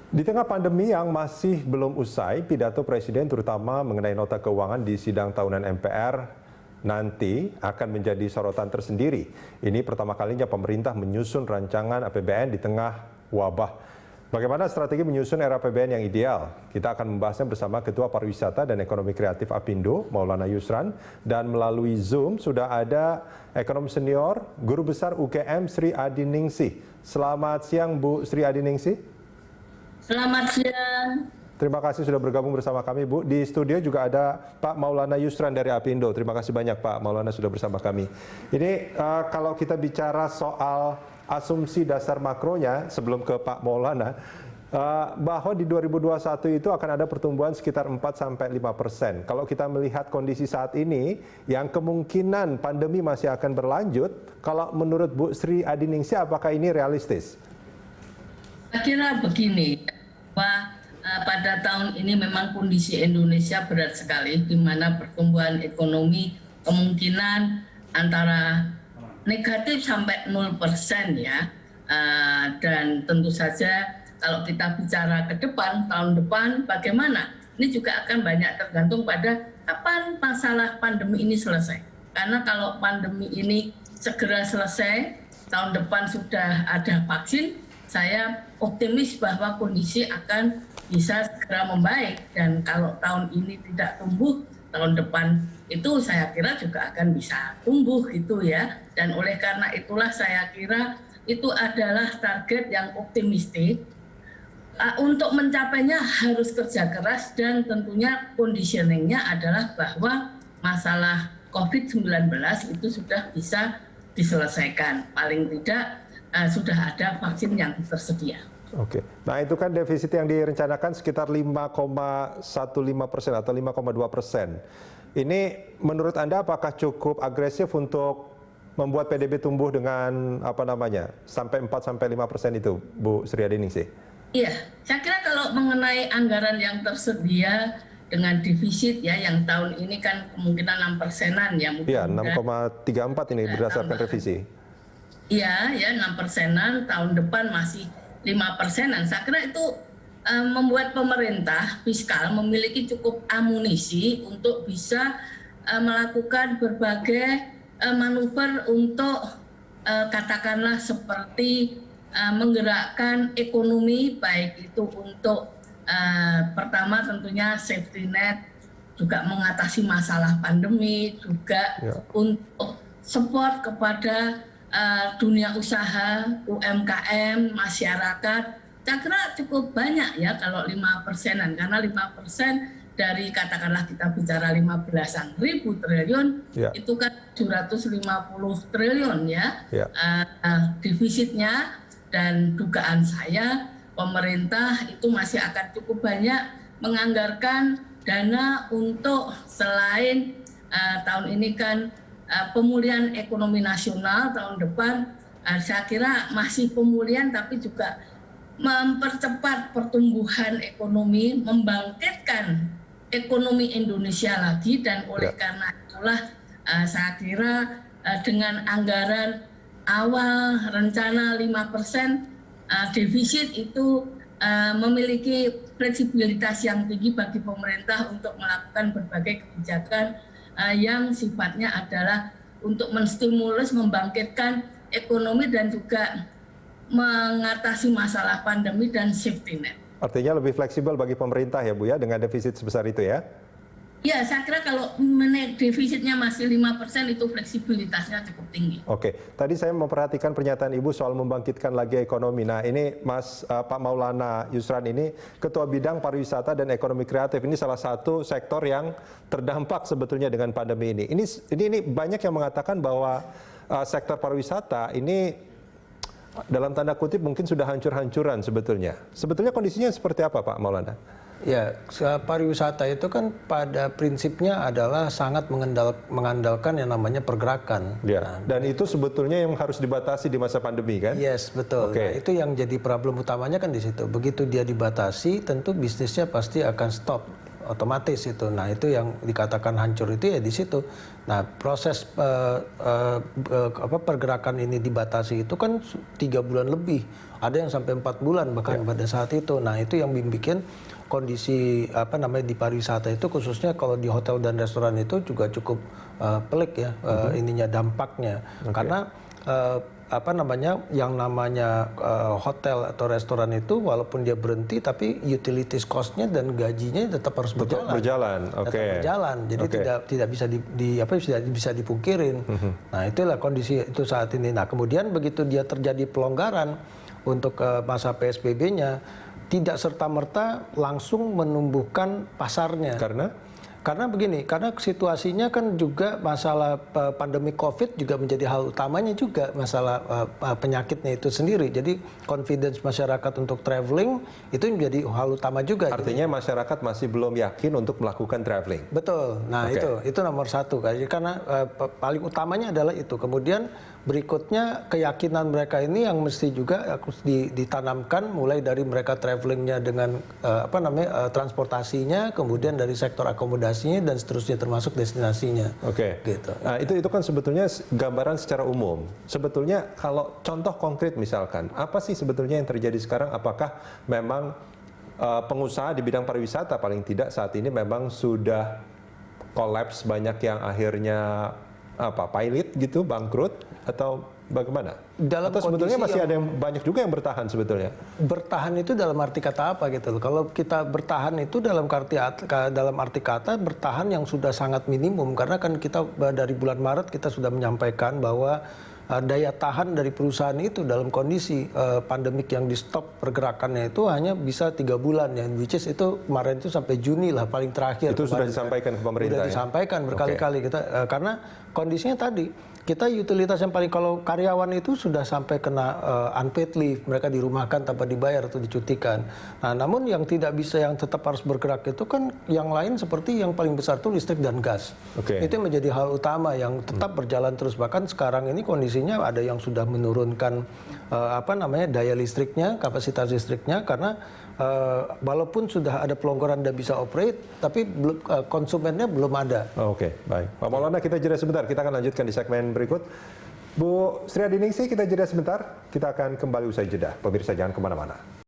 Di tengah pandemi yang masih belum usai, pidato Presiden terutama mengenai nota keuangan di sidang tahunan MPR nanti akan menjadi sorotan tersendiri. Ini pertama kalinya pemerintah menyusun rancangan APBN di tengah wabah. Bagaimana strategi menyusun era APBN yang ideal? Kita akan membahasnya bersama Ketua Pariwisata dan Ekonomi Kreatif Apindo, Maulana Yusran. Dan melalui Zoom sudah ada ekonom senior, Guru Besar UGM Sri Adiningsih. Selamat siang Bu Sri Adiningsih. Selamat siang. Terima kasih sudah bergabung bersama kami, Bu. Di studio juga ada Pak Maulana Yusran dari Apindo. Terima kasih banyak Pak Maulana sudah bersama kami. Ini kalau kita bicara soal asumsi dasar makronya, sebelum ke Pak Maulana, bahwa di 2021 itu akan ada pertumbuhan sekitar 4-5%. Kalau kita melihat kondisi saat ini, yang kemungkinan pandemi masih akan berlanjut, kalau menurut Bu Sri Adiningsih, apakah ini realistis? Saya kira begini, bahwa pada tahun ini memang kondisi Indonesia berat sekali, di mana pertumbuhan ekonomi kemungkinan antara negatif sampai 0% ya. Dan tentu saja kalau kita bicara ke depan, tahun depan bagaimana? Ini juga akan banyak tergantung pada kapan masalah pandemi ini selesai. Karena kalau pandemi ini segera selesai, tahun depan sudah ada vaksin, saya optimis bahwa kondisi akan bisa segera membaik, dan kalau tahun ini tidak tumbuh, tahun depan itu saya kira juga akan bisa tumbuh gitu ya. Dan oleh karena itulah saya kira itu adalah target yang optimistik. Untuk mencapainya harus kerja keras, dan tentunya conditioningnya adalah bahwa masalah COVID-19 itu sudah bisa diselesaikan, paling tidak sudah ada vaksin yang tersedia. Oke, nah itu kan defisit yang direncanakan sekitar 5,15% atau 5,2%. Ini menurut Anda apakah cukup agresif untuk membuat PDB tumbuh dengan sampai 4-5% itu, Bu Sri Adiningsih? Iya, saya kira kalau mengenai anggaran yang tersedia dengan defisit ya, yang tahun ini kan kemungkinan 6%-an ya. Iya, 6,34 ini berdasarkan revisi. Iya, ya 6%-an, tahun depan masih 5%-an. Saya kira itu membuat pemerintah fiskal memiliki cukup amunisi untuk bisa melakukan berbagai manuver untuk katakanlah seperti menggerakkan ekonomi, baik itu untuk pertama tentunya safety net, juga mengatasi masalah pandemi, juga untuk support kepada dunia usaha, UMKM, masyarakat. Saya kira cukup banyak ya kalau 5%-an, karena 5% dari katakanlah kita bicara 15.000 triliun, itu kan 750 triliun ya, defisitnya. Dan dugaan saya pemerintah itu masih akan cukup banyak menganggarkan dana untuk selain tahun ini kan pemulihan ekonomi nasional, tahun depan saya kira masih pemulihan, tapi juga mempercepat pertumbuhan ekonomi, membangkitkan ekonomi Indonesia lagi. Dan oleh karena itulah saya kira dengan anggaran awal rencana 5% defisit itu memiliki fleksibilitas yang tinggi bagi pemerintah untuk melakukan berbagai kebijakan yang sifatnya adalah untuk menstimulus, membangkitkan ekonomi, dan juga mengatasi masalah pandemi dan safety net. Artinya lebih fleksibel bagi pemerintah ya Bu ya, dengan defisit sebesar itu ya? Ya, saya kira kalau defisitnya masih 5% itu fleksibilitasnya cukup tinggi. Oke, tadi saya memperhatikan pernyataan Ibu soal membangkitkan lagi ekonomi. Nah ini Pak Maulana Yusran ini Ketua Bidang Pariwisata dan Ekonomi Kreatif. Ini salah satu sektor yang terdampak sebetulnya dengan pandemi ini. Ini banyak yang mengatakan bahwa sektor pariwisata ini dalam tanda kutip mungkin sudah hancur-hancuran sebetulnya. Sebetulnya kondisinya seperti apa Pak Maulana? Ya, pariwisata itu kan pada prinsipnya adalah sangat mengandalkan yang namanya pergerakan. Ya, dan itu sebetulnya yang harus dibatasi di masa pandemi kan? Yes, betul. Nah, itu yang jadi problem utamanya kan di situ. Begitu dia dibatasi, tentu bisnisnya pasti akan stop. otomatis itu. Nah itu yang dikatakan hancur itu ya di situ. Nah proses pergerakan ini dibatasi itu kan 3 bulan lebih, ada yang sampai 4 bulan bahkan pada saat itu. Nah itu yang bikin kondisi di pariwisata itu, khususnya kalau di hotel dan restoran itu juga cukup pelik ya ininya dampaknya. Karena yang namanya hotel atau restoran itu walaupun dia berhenti tapi utilities cost-nya dan gajinya tetap harus berjalan. Oke. Tetap berjalan. Jadi tidak bisa dipungkirin. Nah, itulah kondisi itu saat ini. Nah, kemudian begitu dia terjadi pelonggaran untuk masa PSBB-nya, tidak serta-merta langsung menumbuhkan pasarnya. Karena begini, karena situasinya kan juga masalah pandemi COVID juga menjadi hal utamanya juga, masalah penyakitnya itu sendiri. Jadi confidence masyarakat untuk traveling itu menjadi hal utama juga. Artinya masyarakat masih belum yakin untuk melakukan traveling. Betul. Nah itu nomor satu. Karena paling utamanya adalah itu. Kemudian berikutnya keyakinan mereka ini yang mesti juga harus ditanamkan mulai dari mereka travelingnya dengan transportasinya, kemudian dari sektor akomodasinya dan seterusnya termasuk destinasinya. Oke. Gitu. Nah, itu kan sebetulnya gambaran secara umum. Sebetulnya kalau contoh konkret misalkan, apa sih sebetulnya yang terjadi sekarang? Apakah memang pengusaha di bidang pariwisata paling tidak saat ini memang sudah kolaps, banyak yang akhirnya pilot gitu, bangkrut, atau bagaimana? Atau sebetulnya masih ada yang banyak juga yang bertahan sebetulnya? Bertahan itu dalam arti kata apa gitu loh. Kalau kita bertahan itu dalam arti kata bertahan yang sudah sangat minimum, karena kan kita dari bulan Maret kita sudah menyampaikan bahwa daya tahan dari perusahaan itu dalam kondisi pandemik yang di stop pergerakannya itu hanya bisa 3 bulan ya, which is itu kemarin itu sampai Juni lah paling terakhir. Itu sudah disampaikan ke pemerintah. Sudah disampaikan berkali-kali kita karena kondisinya tadi kita utilitas yang paling, kalau karyawan itu sudah sampai kena unpaid leave, mereka dirumahkan tanpa dibayar atau dicutikan. Nah, namun yang tidak bisa, yang tetap harus bergerak itu kan yang lain, seperti yang paling besar itu listrik dan gas. Itu yang menjadi hal utama yang tetap berjalan terus. Bahkan sekarang ini kondisinya ada yang sudah menurunkan daya listriknya, kapasitas listriknya, karena walaupun sudah ada pelonggaran dan bisa operate, tapi konsumennya belum ada. Oke, baik. Pak Maulana, kita jeda sebentar. Kita akan lanjutkan di segmen berikut. Bu Sri Adiningsih, kita jeda sebentar. Kita akan kembali usai jeda. Pemirsa jangan kemana-mana.